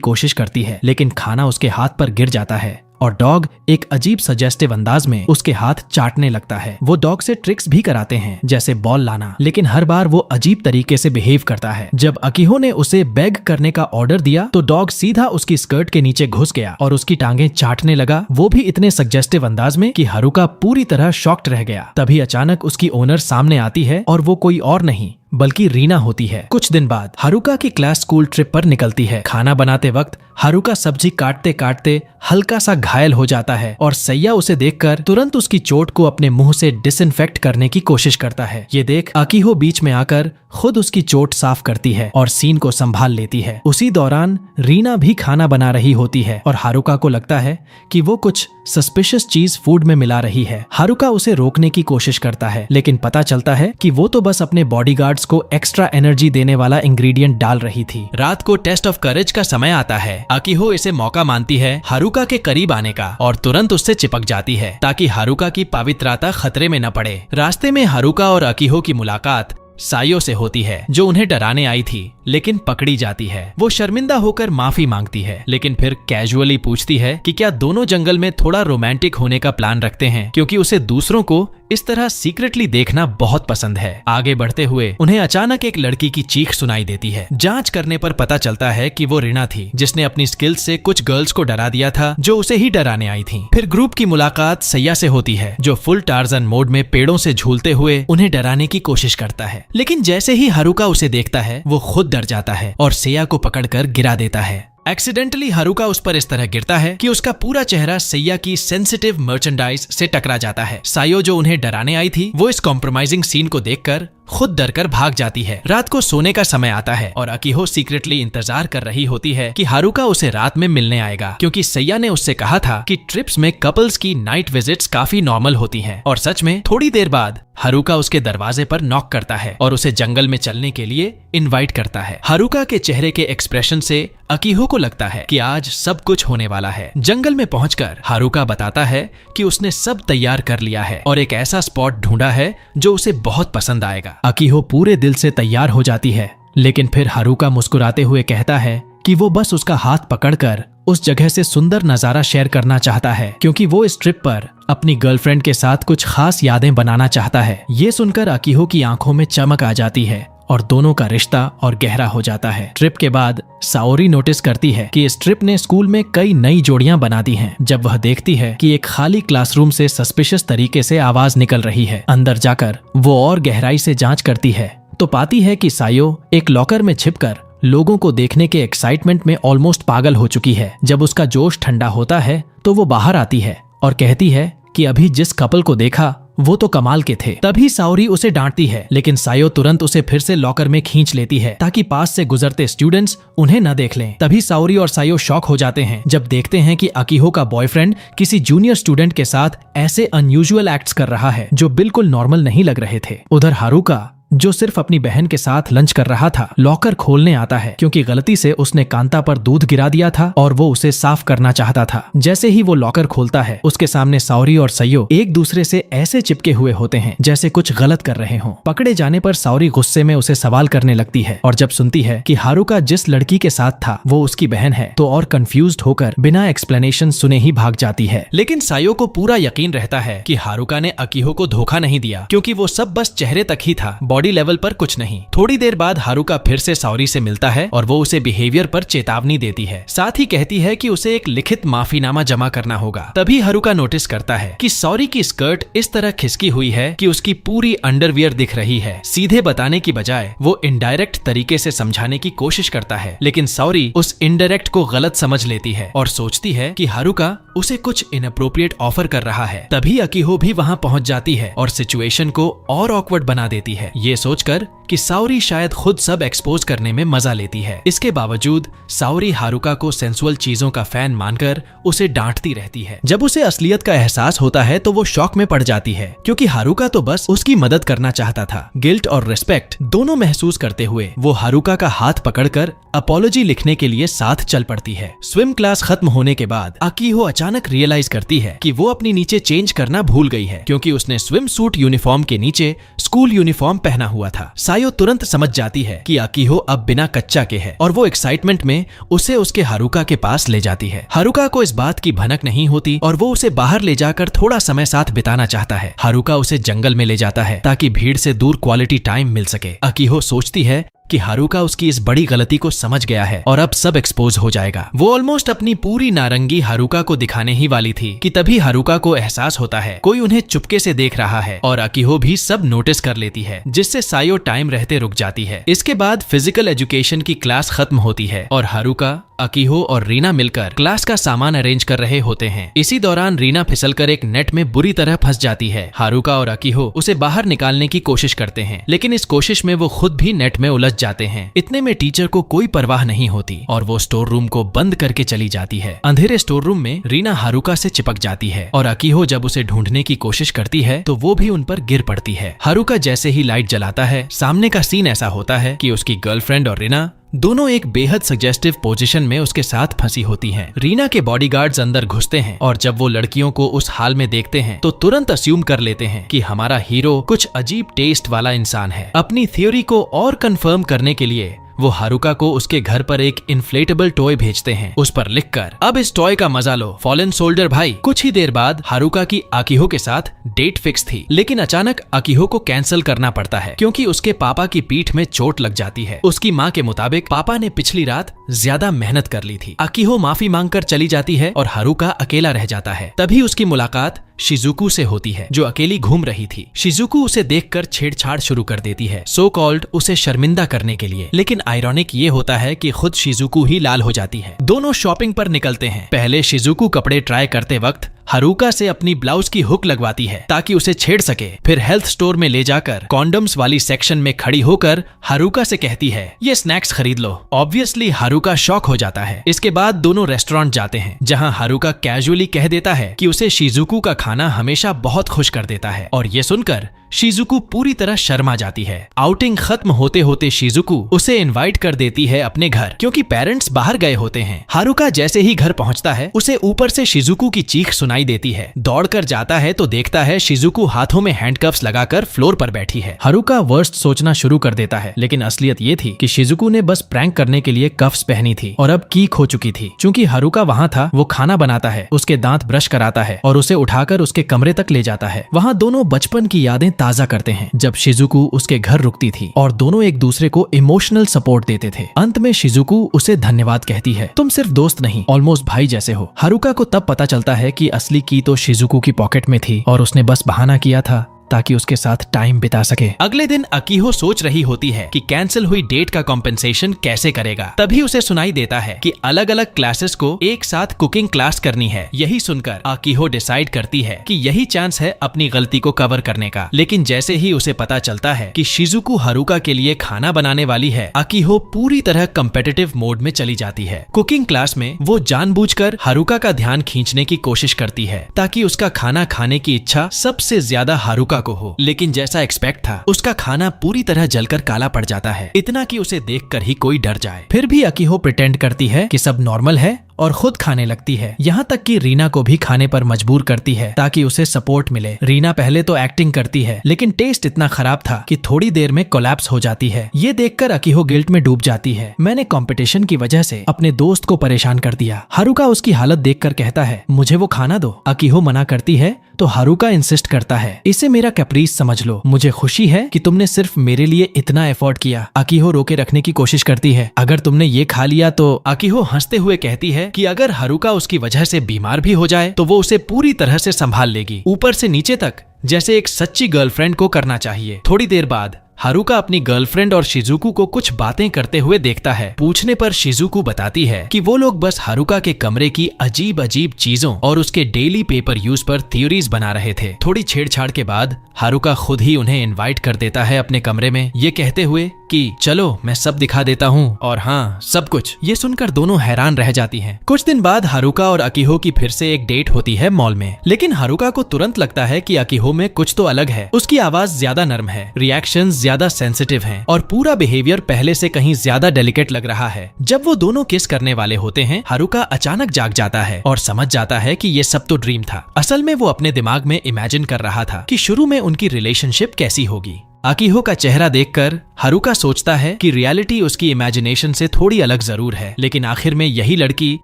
कोशिश करती है, लेकिन खाना उसके हाथ पर गिर जाता है और डॉग एक अजीब सजेस्टिव अंदाज में उसके हाथ चाटने लगता है। वो डॉग से ट्रिक्स भी कराते हैं, जैसे बॉल लाना, लेकिन हर बार वो अजीब तरीके से बिहेव करता है। जब अकीहो ने उसे बेग करने का ऑर्डर दिया तो डॉग सीधा उसकी स्कर्ट के नीचे घुस गया और उसकी टांगें चाटने लगा, वो भी इतने सजेस्टिव अंदाज में कि हारुका पूरी तरह शॉक्ड रह गया। तभी अचानक उसकी ओनर सामने आती है और वो कोई और नहीं बल्कि रीना होती है। कुछ दिन बाद हारुका की क्लास स्कूल ट्रिप पर निकलती है। खाना बनाते वक्त हारुका सब्जी काटते काटते हल्का सा घायल हो जाता है और सैया उसे देखकर तुरंत उसकी चोट को अपने मुंह से डिसइंफेक्ट करने की कोशिश करता है। ये देख अकीहो बीच में आकर खुद उसकी चोट साफ करती है और सीन को संभाल लेती है। उसी दौरान रीना भी खाना बना रही होती है और हारुका को लगता है कि वो कुछ सस्पिशियस चीज फूड में मिला रही है। हारुका उसे रोकने की कोशिश करता है, लेकिन पता चलता है कि वो तो बस अपने बॉडीगार्ड्स को एक्स्ट्रा एनर्जी देने वाला इंग्रेडिएंट डाल रही थी। रात को टेस्ट ऑफ करेज का समय आता है। अकीहो इसे मौका मानती है हारुका के करीब आने का और तुरंत उससे चिपक जाती है ताकि हारुका की पवित्रता खतरे में न पड़े। रास्ते में हारुका और अकीहो की मुलाकात सायो से होती है, जो उन्हें डराने आई थी लेकिन पकड़ी जाती है। वो शर्मिंदा होकर माफी मांगती है, लेकिन फिर कैजुअली पूछती है कि क्या दोनों जंगल में थोड़ा रोमांटिक होने का प्लान रखते हैं, क्योंकि उसे दूसरों को इस तरह सीक्रेटली देखना बहुत पसंद है। आगे बढ़ते हुए उन्हें अचानक एक लड़की की चीख सुनाई देती है। जांच करने पर पता चलता है कि वो रीना थी, जिसने अपनी स्किल्स से कुछ गर्ल्स को डरा दिया था जो उसे ही डराने आई थी। फिर ग्रुप की मुलाकात सैया से होती है, जो फुल टार्जन मोड में पेड़ों से झूलते हुए उन्हें डराने की कोशिश करता है, लेकिन जैसे ही हारुका उसे देखता है वो खुद डर जाता है और सैया को पकड़कर गिरा देता है। एक्सीडेंटली हारुका उस पर इस तरह गिरता है कि उसका पूरा चेहरा सैया की सेंसिटिव मर्चेंडाइज से टकरा जाता है। सायो जो उन्हें डराने आई थी, वो इस कॉम्प्रोमाइजिंग सीन को देखकर खुद डरकर भाग जाती है। रात को सोने का समय आता है और अकीहो सीक्रेटली इंतजार कर रही होती है कि हारुका उसे रात में मिलने आएगा, क्योंकि सैया ने उससे कहा था कि ट्रिप्स में कपल्स की नाइट विजिट्स काफी नॉर्मल होती हैं। और सच में थोड़ी देर बाद हारुका उसके दरवाजे पर नॉक करता है और उसे जंगल में चलने के लिए इनवाइट करता है। हारुका के चेहरे के एक्सप्रेशन से अकीहो को लगता है कि आज सब कुछ होने वाला है। जंगल में पहुंचकर हारुका बताता है कि उसने सब तैयार कर लिया है और एक ऐसा स्पॉट ढूंढा है जो उसे बहुत पसंद आएगा। अकीहो पूरे दिल से तैयार हो जाती है, लेकिन फिर हारुका मुस्कुराते हुए कहता है कि वो बस उसका हाथ पकड़कर उस जगह से सुंदर नजारा शेयर करना चाहता है, क्योंकि वो इस ट्रिप पर अपनी गर्लफ्रेंड के साथ कुछ खास यादें बनाना चाहता है। ये सुनकर अकीहो की आंखों में चमक आ जाती है और दोनों का रिश्ता और गहरा हो जाता है। ट्रिप के बाद साओरी नोटिस करती है कि इस ट्रिप ने स्कूल में कई नई जोड़ियां बना दी हैं। जब वह देखती है कि एक खाली क्लासरूम से सस्पिशियस तरीके से आवाज निकल रही है, अंदर जाकर वो और गहराई से जांच करती है तो पाती है कि सायो एक लॉकर में छिपकर लोगों को देखने के एक्साइटमेंट में ऑलमोस्ट पागल हो चुकी है। जब उसका जोश ठंडा होता है तो वो बाहर आती है और कहती है कि अभी जिस कपल को देखा वो तो कमाल के थे। तभी साओरी उसे डांटती है, लेकिन सायो तुरंत उसे फिर से लॉकर में खींच लेती है ताकि पास से गुजरते स्टूडेंट्स उन्हें न देख लें। तभी साओरी और सायो शॉक हो जाते हैं जब देखते हैं कि अकीहो का बॉयफ्रेंड किसी जूनियर स्टूडेंट के साथ ऐसे अनयूजुअल एक्ट्स कर रहा है जो बिल्कुल नॉर्मल नहीं लग रहे थे। उधर हारुका, जो सिर्फ अपनी बहन के साथ लंच कर रहा था, लॉकर खोलने आता है क्योंकि गलती से उसने कांता पर दूध गिरा दिया था और वो उसे साफ करना चाहता था। जैसे ही वो लॉकर खोलता है, उसके सामने साओरी और सयो एक दूसरे से ऐसे चिपके हुए होते हैं जैसे कुछ गलत कर रहे हों। पकड़े जाने पर साओरी गुस्से में उसे सवाल करने लगती है और जब सुनती है कि हारुका जिस लड़की के साथ था वो उसकी बहन है तो और कंफ्यूज्ड होकर बिना एक्सप्लेनेशन सुने ही भाग जाती है। लेकिन सायो को पूरा यकीन रहता है कि हारुका ने अकीहो को धोखा नहीं दिया, क्योंकि वो सब बस चेहरे तक ही था, बॉडी बॉडी लेवल पर कुछ नहीं। थोड़ी देर बाद हारुका फिर से सॉरी से मिलता है और वो उसे बिहेवियर पर चेतावनी देती है। साथ ही कहती है कि उसे एक लिखित माफीनामा जमा करना होगा। तभी हारुका नोटिस करता है कि सॉरी की स्कर्ट इस तरह खिसकी हुई है कि उसकी पूरी अंडरवियर दिख रही है। सीधे बताने की बजाय वो इनडायरेक्ट तरीके से समझाने की कोशिश करता है, लेकिन सॉरी उस इनडायरेक्ट को गलत समझ लेती है और सोचती है कि हारुका उसे कुछ इनअप्रोप्रिएट ऑफर कर रहा है। तभी अकीहो भी वहां पहुंच जाती है और सिचुएशन को और ऑकवर्ड बना देती है, ये सोचकर कि साओरी शायद खुद सब एक्सपोज करने में मजा लेती है। इसके बावजूद साओरी हारुका को सेंसुअल चीजों का फैन मानकर उसे डांटती रहती है। जब उसे असलियत का एहसास होता है तो वो शॉक में पड़ जाती है, क्योंकि हारुका तो बस उसकी मदद करना चाहता था। गिल्ट और रिस्पेक्ट दोनों महसूस करते हुए वो हारुका का हाथ पकड़कर अपॉलॉजी लिखने के लिए साथ चल पड़ती है। स्विम क्लास खत्म होने के बाद अकीहो अचानक रियलाइज करती है कि वो अपनी नीचे चेंज करना भूल गई है, क्योंकि उसने स्विम सूट यूनिफॉर्म के नीचे स्कूल यूनिफॉर्म पहना हुआ था। सायो तुरंत समझ जाती है कि अकीहो अब बिना कच्चा के है और वो एक्साइटमेंट में उसे उसके हारुका के पास ले जाती है। हारुका को इस बात की भनक नहीं होती और वो उसे बाहर ले जाकर थोड़ा समय साथ बिताना चाहता है। हारुका उसे जंगल में ले जाता है ताकि भीड़ से दूर क्वालिटी टाइम मिल सके। अकीहो सोचती है कि हारुका उसकी इस बड़ी गलती को समझ गया है और अब सब एक्सपोज हो जाएगा। वो ऑलमोस्ट अपनी पूरी नारंगी हारुका को दिखाने ही वाली थी कि तभी हारुका को एहसास होता है कोई उन्हें चुपके से देख रहा है और अकीहो भी सब नोटिस कर लेती है, जिससे सायो टाइम रहते रुक जाती है। इसके बाद फिजिकल एजुकेशन की क्लास खत्म होती है और हारुका, अकीहो और रीना मिलकर क्लास का सामान अरेंज कर रहे होते हैं। इसी दौरान रीना फिसलकर एक नेट में बुरी तरह फंस जाती है। हारुका और अकीहो उसे बाहर निकालने की कोशिश करते हैं, लेकिन इस कोशिश में वो खुद भी नेट में उलझ जाते हैं। इतने में टीचर को कोई परवाह नहीं होती और वो स्टोर रूम को बंद करके चली जाती है। अंधेरे स्टोर रूम में रीना हारुका से चिपक जाती है और अकीहो जब उसे ढूंढने की कोशिश करती है तो वो भी उन पर गिर पड़ती है। हारुका जैसे ही लाइट जलाता है, सामने का सीन ऐसा होता है कि उसकी गर्लफ्रेंड और रीना दोनों एक बेहद सजेस्टिव पोजीशन में उसके साथ फंसी होती हैं। रीना के बॉडीगार्ड्स अंदर घुसते हैं और जब वो लड़कियों को उस हाल में देखते हैं तो तुरंत अस्यूम कर लेते हैं कि हमारा हीरो कुछ अजीब टेस्ट वाला इंसान है। अपनी थ्योरी को और कंफर्म करने के लिए वो हारुका को उसके घर पर एक इन्फ्लेटेबल टॉय भेजते हैं, उस पर लिखकर अब इस टॉय का मजा लो फॉलन सोल्जर भाई। कुछ ही देर बाद हारुका की अकीहो के साथ डेट फिक्स थी, लेकिन अचानक अकीहो को कैंसिल करना पड़ता है क्योंकि उसके पापा की पीठ में चोट लग जाती है। उसकी माँ के मुताबिक पापा ने पिछली रात ज्यादा मेहनत कर ली थी। अकीहो माफी मांगकर चली जाती है और हारुका अकेला रह जाता है। तभी उसकी मुलाकात शिजुको से होती है, जो अकेली घूम रही थी। शिजुको उसे देखकर छेड़छाड़ शुरू कर देती है, सो कॉल्ड उसे शर्मिंदा करने के लिए। लेकिन आयरॉनिक ये होता है कि खुद शिजुको ही लाल हो जाती है। दोनों शॉपिंग पर निकलते हैं। पहले शिजुको कपड़े ट्राई करते वक्त हारुका से अपनी ब्लाउज की हुक लगवाती है ताकि उसे छेड़ सके। फिर हेल्थ स्टोर में ले जाकर कॉन्डम्स वाली सेक्शन में खड़ी होकर हारुका से कहती है ये स्नैक्स खरीद लो। ऑब्वियसली हारुका शॉक हो जाता है। इसके बाद दोनों रेस्टोरेंट जाते हैं, जहां हारुका कैजुअली कह देता है कि उसे शिजुको का खाना हमेशा बहुत खुश कर देता है और ये सुनकर शिजुको पूरी तरह शर्मा जाती है। आउटिंग खत्म होते होते शिजुको उसे इनवाइट कर देती है अपने घर, क्योंकि पेरेंट्स बाहर गए होते हैं। हारुका जैसे ही घर पहुंचता है उसे ऊपर से शिजुको की चीख सुनाई देती है। दौड़कर जाता है तो देखता है शिजुको हाथों में हैंडकफ्स लगाकर फ्लोर पर बैठी है। हारुका वर्स्ट सोचना शुरू कर देता है, लेकिन असलियत ये थी कि शिजुको ने बस प्रैंक करने के लिए कफ्स पहनी थी और अब की खो चुकी थी। चूंकि हारुका वहाँ था, वो खाना बनाता है, उसके दांत ब्रश कराता है और उसे उठाकर उसके कमरे तक ले जाता है। वहाँ दोनों बचपन की यादें ताजा करते हैं, जब शिजुको उसके घर रुकती थी और दोनों एक दूसरे को इमोशनल सपोर्ट देते थे। अंत में शिजुको उसे धन्यवाद कहती है, तुम सिर्फ दोस्त नहीं ऑलमोस्ट भाई जैसे हो। हारुका को तब पता चलता है कि असली की तो शिजुको की पॉकेट में थी और उसने बस बहाना किया था ताकि उसके साथ टाइम बिता सके। अगले दिन अकीहो सोच रही होती है कि कैंसिल हुई डेट का कॉम्पेंसेशन कैसे करेगा। तभी उसे सुनाई देता है कि अलग अलग क्लासेस को एक साथ कुकिंग क्लास करनी है। यही सुनकर अकीहो डिसाइड करती है कि यही चांस है अपनी गलती को कवर करने का। लेकिन जैसे ही उसे पता चलता है कि शिजुको हारुका के लिए खाना बनाने वाली है, अकीहो पूरी तरह कम्पिटिटिव मोड में चली जाती है। कुकिंग क्लास में वो जानबूझकर हारुका का ध्यान खींचने की कोशिश करती है ताकि उसका खाना खाने की इच्छा सबसे ज्यादा हारुका को हो। लेकिन जैसा एक्सपेक्ट था, उसका खाना पूरी तरह जलकर काला पड़ जाता है, इतना कि उसे देखकर ही कोई डर जाए। फिर भी अकीहो प्रिटेंड करती है कि सब नॉर्मल है और खुद खाने लगती है। यहाँ तक कि रीना को भी खाने पर मजबूर करती है ताकि उसे सपोर्ट मिले। रीना पहले तो एक्टिंग करती है लेकिन टेस्ट इतना खराब था कि थोड़ी देर में कोलैप्स हो जाती है। ये देखकर अकीहो गिल्ट में डूब जाती है। मैंने कंपटीशन की वजह से अपने दोस्त को परेशान कर दिया। हारुका उसकी हालत देखकर कहता है मुझे वो खाना दो। अकीहो मना करती है तो हारुका इंसिस्ट करता है इसे मेरा कैप्रीस समझ लो। मुझे खुशी है कि तुमने सिर्फ मेरे लिए इतना एफर्ट किया। अकीहो रोके रखने की कोशिश करती है। अगर तुमने ये खा लिया तो अकीहो हंसते हुए कहती है कि अगर हारुका उसकी वजह से बीमार भी हो जाए तो वो उसे पूरी तरह से संभाल लेगी, ऊपर से नीचे तक, जैसे एक सच्ची गर्लफ्रेंड को करना चाहिए। थोड़ी देर बाद हारुका अपनी गर्लफ्रेंड और शिजुकू को कुछ बातें करते हुए देखता है। पूछने पर शिजुकू बताती है कि वो लोग बस हारुका के कमरे की अजीब अजीब चीजों और उसके डेली पेपर यूज पर थ्योरीज बना रहे थे। थोड़ी छेड़छाड़ के बाद हारुका खुद ही उन्हें इनवाइट कर देता है अपने कमरे में, ये कहते हुए कि चलो मैं सब दिखा देता हूँ, और हाँ सब कुछ। ये सुनकर दोनों हैरान रह जाती हैं। कुछ दिन बाद हारुका और अकीहो की फिर से एक डेट होती है मॉल में, लेकिन हारुका को तुरंत लगता है कि अकीहो में कुछ तो अलग है। उसकी आवाज ज्यादा नर्म है, रिएक्शंस ज्यादा सेंसिटिव हैं और पूरा बिहेवियर पहले से कहीं ज्यादा डेलिकेट लग रहा है। जब वो दोनों किस करने वाले होते हैं, हारुका अचानक जाग जाता है और समझ जाता है कि ये सब तो ड्रीम था। असल में वो अपने दिमाग में इमेजिन कर रहा था कि शुरू में उनकी रिलेशनशिप कैसी होगी। अकीहो का चेहरा देखकर हारुका सोचता है कि रियलिटी उसकी इमेजिनेशन से थोड़ी अलग जरूर है, लेकिन आखिर में यही लड़की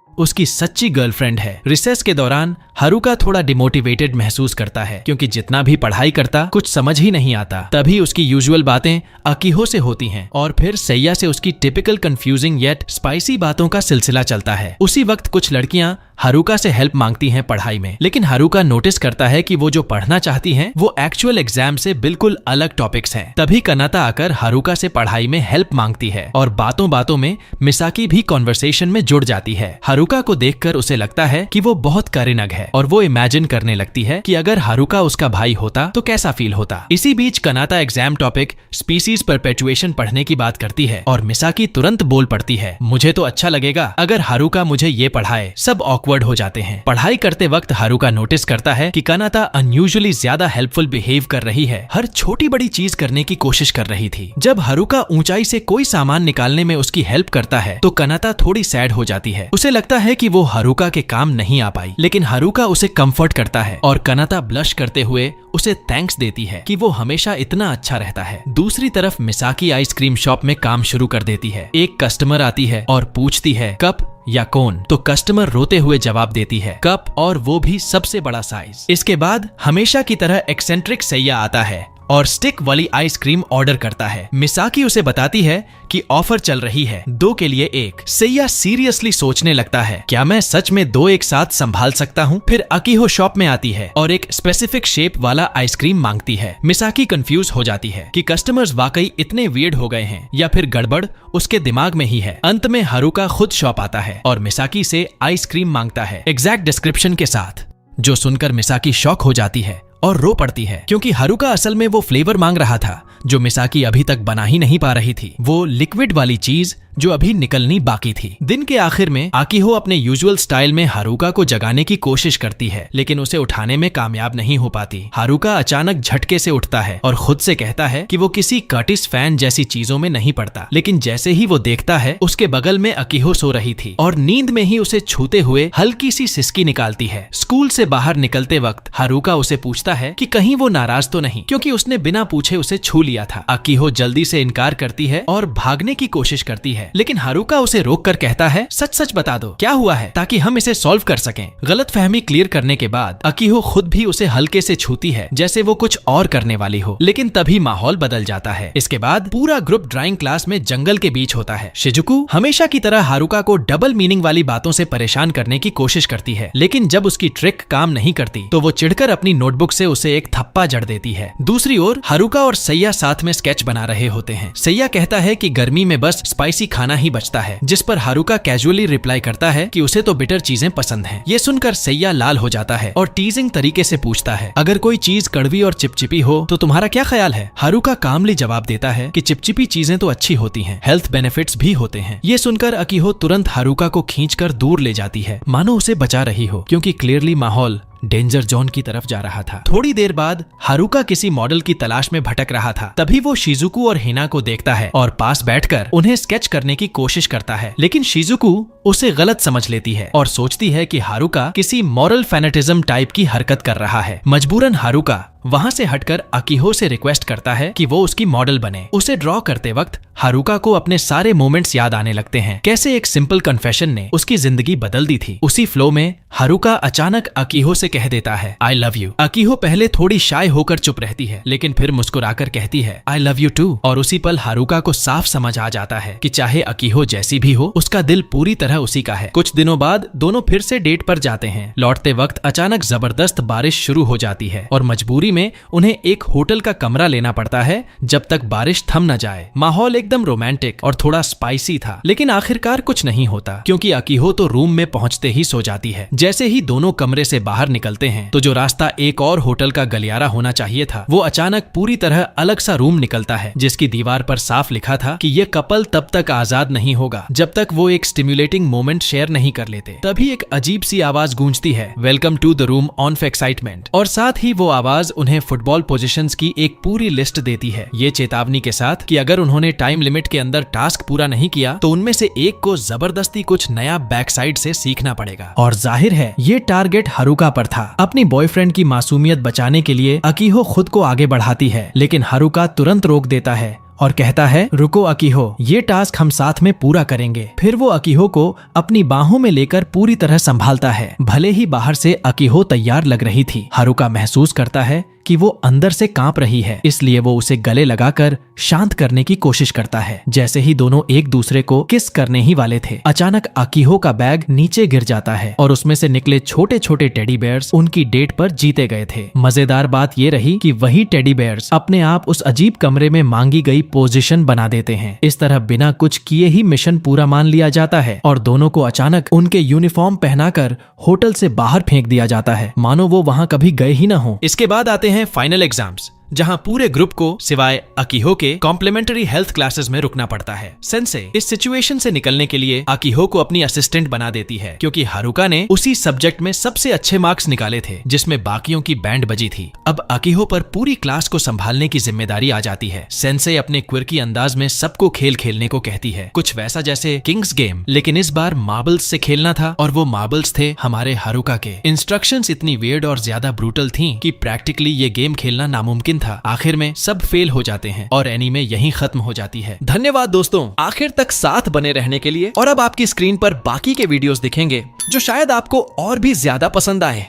उसकी सच्ची गर्लफ्रेंड है। रिसेस के दौरान हारुका थोड़ा डिमोटिवेटेड महसूस करता है क्योंकि जितना भी पढ़ाई करता कुछ समझ ही नहीं आता। तभी उसकी यूजुअल बातें अकीहो से होती हैं और फिर सैया से उसकी टिपिकल कंफ्यूजिंग येट स्पाइसी बातों का सिलसिला चलता है। उसी वक्त कुछ लड़कियां हारुका से हेल्प मांगती हैं पढ़ाई में, लेकिन हारुका नोटिस करता है कि वो जो पढ़ना चाहती हैं वो एक्चुअल एग्जाम से बिल्कुल अलग टॉपिक्स हैं। तभी कनाता आकर हारुका से पढ़ाई में हेल्प मांगती है और बातों बातों में मिसाकी भी कॉन्वर्सेशन में जुड़ जाती है। हारुका को देखकर उसे लगता है कि वो बहुत करीनग है और वो इमेजिन करने लगती है कि अगर हारुका उसका भाई होता तो कैसा फील होता। इसी बीच कनाता एग्जाम टॉपिक स्पीसीज परपेचुएशन पढ़ने की बात करती है और मिसाकी तुरंत बोल पड़ती है, मुझे तो अच्छा लगेगा अगर हारुका मुझे ये पढ़ाए। सब ऑकवर्ड हो जाते हैं। पढ़ाई करते वक्त हारुका नोटिस करता है कि कनाता अनयूजुअली ज्यादा हेल्पफुल बिहेव कर रही है, हर छोटी बड़ी चीज करने की कोशिश कर रही थी। जब हारुका ऊंचाई से कोई सामान निकालने में उसकी हेल्प करता है तो कनाता थोड़ी सैड हो जाती है। उसे लगता है कि वो हारुका के काम नहीं आ पाई, लेकिन हारुका उसे कंफर्ट करता है और कनाता ब्लश करते हुए उसे थैंक्स देती है कि वो हमेशा इतना अच्छा रहता है। दूसरी तरफ मिसाकी आइसक्रीम शॉप में काम शुरू कर देती है। एक कस्टमर आती है और पूछती है कप या कोन, तो कस्टमर रोते हुए जवाब देती है कप, और वो भी सबसे बड़ा साइज। इसके बाद हमेशा की तरह एक्सेंट्रिक सैया आता है और स्टिक वाली आइसक्रीम ऑर्डर करता है। मिसाकी उसे बताती है कि ऑफर चल रही है, 2 के लिए 1। सैया सीरियसली सोचने लगता है, क्या मैं सच में 2 एक साथ संभाल सकता हूँ? फिर अकीहो शॉप में आती है और एक स्पेसिफिक शेप वाला आइसक्रीम मांगती है। मिसाकी कंफ्यूज हो जाती है कि कस्टमर्स वाकई इतने वियर्ड हो गए हैं या फिर गड़बड़ उसके दिमाग में ही है। अंत में हारुका खुद शॉप आता है और मिसाकी से आइसक्रीम मांगता है एग्जैक्ट डिस्क्रिप्शन के साथ, जो सुनकर मिसाकी शॉक हो जाती है और रो पड़ती है क्योंकि हारुका असल में वो फ्लेवर मांग रहा था जो मिसाकी अभी तक बना ही नहीं पा रही थी, वो लिक्विड वाली चीज जो अभी निकलनी बाकी थी। दिन के आखिर में अकीहो अपने यूजुअल स्टाइल में हारुका को जगाने की कोशिश करती है, लेकिन उसे उठाने में कामयाब नहीं हो पाती। हारुका अचानक झटके से उठता है और खुद से कहता है कि वो किसी कर्टिस फैन जैसी चीजों में नहीं पड़ता, लेकिन जैसे ही वो देखता है उसके बगल में अकीहो सो रही थी और नींद में ही उसे छूते हुए हल्की सी सिसकी निकालती है। स्कूल से बाहर निकलते वक्त हारुका उसे पूछता है कि कहीं वो नाराज तो नहीं, क्योंकि उसने बिना पूछे उसे छू लिया था। अकीहो जल्दी से इनकार करती है और भागने की कोशिश करती है, लेकिन हारुका उसे रोककर कहता है सच सच बता दो क्या हुआ है ताकि हम इसे सॉल्व कर सकें। गलतफहमी क्लियर करने के बाद अकीहो खुद भी उसे हल्के से छूती है जैसे वो कुछ और करने वाली हो, लेकिन तभी माहौल बदल जाता है। इसके बाद पूरा ग्रुप ड्राइंग क्लास में जंगल के बीच होता है। शिजुकू हमेशा की तरह हारुका को डबल मीनिंग वाली बातों से परेशान करने की कोशिश करती है, लेकिन जब उसकी ट्रिक काम नहीं करती तो वो चिढ़कर अपनी नोटबुक से उसे एक थप्पा जड़ देती है। दूसरी ओर हारुका और सैया साथ में स्केच बना रहे होते हैं। सैया कहता है कि गर्मी में बस स्पाइसी खाना ही बचता है, जिस पर हारुका कैजुअली रिप्लाई करता है कि उसे तो बिटर चीजें पसंद हैं। ये सुनकर सैया लाल हो जाता है और टीजिंग तरीके से पूछता है अगर कोई चीज कड़वी और चिपचिपी हो तो तुम्हारा क्या ख्याल है? हारुका कामली जवाब देता है कि चिपचिपी चीजें तो अच्छी होती हैं, हेल्थ बेनिफिट्स भी होते हैं। ये सुनकर अकीहो तुरंत हारुका को खींचकर दूर ले जाती है, मानो उसे बचा रही हो, क्योंकि क्लियरली माहौल डेंजर जोन की तरफ जा रहा था। थोड़ी देर बाद हारुका किसी मॉडल की तलाश में भटक रहा था। तभी वो शिजुकू और हिना को देखता है और पास बैठकर उन्हें स्केच करने की कोशिश करता है, लेकिन शिजुकू उसे गलत समझ लेती है और सोचती है कि हारुका किसी मॉरल फैनेटिज्म टाइप की हरकत कर रहा है। मजबूरन हारुका वहां से हटकर अकीहो से रिक्वेस्ट करता है कि वो उसकी मॉडल बने। उसे ड्रॉ करते वक्त हारुका को अपने सारे मोमेंट्स याद आने लगते हैं, कैसे एक सिंपल कन्फेशन ने उसकी जिंदगी बदल दी थी। उसी फ्लो में हारुका अचानक अकीहो से कह देता है आई लव यू। अकीहो पहले थोड़ी शाय होकर चुप रहती है, लेकिन फिर मुस्कुराकर कहती है आई लव यू टू। और उसी पल हारुका को साफ समझ आ जाता है कि चाहे अकीहो जैसी भी हो, उसका दिल पूरी तरह उसी का है। कुछ दिनों बाद दोनों फिर से डेट पर जाते हैं। लौटते वक्त अचानक जबरदस्त बारिश शुरू हो जाती है और मजबूरी में उन्हें एक होटल का कमरा लेना पड़ता है जब तक बारिश थम न जाए। माहौल एकदम रोमांटिक और थोड़ा स्पाइसी था, लेकिन आखिरकार कुछ नहीं होता क्योंकि अकीहो तो रूम में पहुंचते ही सो जाती है। जैसे ही दोनों कमरे से बाहर निकलते हैं तो जो रास्ता एक और होटल का गलियारा होना चाहिए था, वो अचानक पूरी तरह अलग सा रूम निकलता है, जिसकी दीवार पर साफ लिखा था कि ये कपल तब तक आजाद नहीं होगा जब तक वो एक स्टिम्युलेटिंग मोमेंट शेयर नहीं कर लेते। तभी एक अजीब सी आवाज गूंजती है, welcome to the room on excitement. और साथ ही वो आवाज उन्हें फुटबॉल पोजीशंस की एक पूरी लिस्ट देती है, ये चेतावनी के साथ कि अगर उन्होंने टाइम लिमिट के अंदर टास्क पूरा नहीं किया तो उनमें से एक को जबरदस्ती कुछ नया बैक साइड से सीखना पड़ेगा। और जाहिर है ये टारगेट हारुका पर था। अपनी बॉयफ्रेंड की मासूमियत बचाने के लिए अकीहो खुद को आगे बढ़ाती है, लेकिन हारुका तुरंत रोक देता है और कहता है रुको अकीहो, ये टास्क हम साथ में पूरा करेंगे। फिर वो अकीहो को अपनी बाहों में लेकर पूरी तरह संभालता है। भले ही बाहर से अकीहो तैयार लग रही थी, हारुका महसूस करता है कि वो अंदर से कांप रही है, इसलिए वो उसे गले लगाकर शांत करने की कोशिश करता है। जैसे ही दोनों एक दूसरे को किस करने ही वाले थे, अचानक अकीहो का बैग नीचे गिर जाता है और उसमें से निकले छोटे छोटे टेडी बेयर्स उनकी डेट पर जीते गए थे। मजेदार बात ये रही कि वही टेडी बेयर्स अपने आप उस अजीब कमरे में मांगी गई पोजीशन बना देते हैं। इस तरह बिना कुछ किए ही मिशन पूरा मान लिया जाता है और दोनों को अचानक उनके यूनिफॉर्म पहनाकर होटल से बाहर फेंक दिया जाता है, मानो वो वहां कभी गए ही न हो। इसके बाद आते हैं फाइनल एग्जाम्स, जहां पूरे ग्रुप को सिवाय अकीहो के कॉम्प्लीमेंट्री हेल्थ क्लासेस में रुकना पड़ता है। सेंसे इस सिचुएशन से निकलने के लिए अकीहो को अपनी असिस्टेंट बना देती है, क्योंकि हारुका ने उसी सब्जेक्ट में सबसे अच्छे मार्क्स निकाले थे जिसमें बाकियों की बैंड बजी थी। अब अकीहो पर पूरी क्लास को संभालने की जिम्मेदारी आ जाती है। सेंसे अपने क्विर्की अंदाज में सबको खेल खेलने को कहती है, कुछ वैसा जैसे किंग्स गेम, लेकिन इस बार मार्बल्स से खेलना था और वो मार्बल्स थे हमारे हारुका के। इंस्ट्रक्शंस इतनी वियर्ड और ज्यादा ब्रूटल थी कि प्रैक्टिकली ये गेम खेलना नामुमकिन था। आखिर में सब फेल हो जाते हैं और एनीमे यहीं खत्म हो जाती है। धन्यवाद दोस्तों आखिर तक साथ बने रहने के लिए। और अब आपकी स्क्रीन पर बाकी के वीडियोस दिखेंगे जो शायद आपको और भी ज्यादा पसंद आए।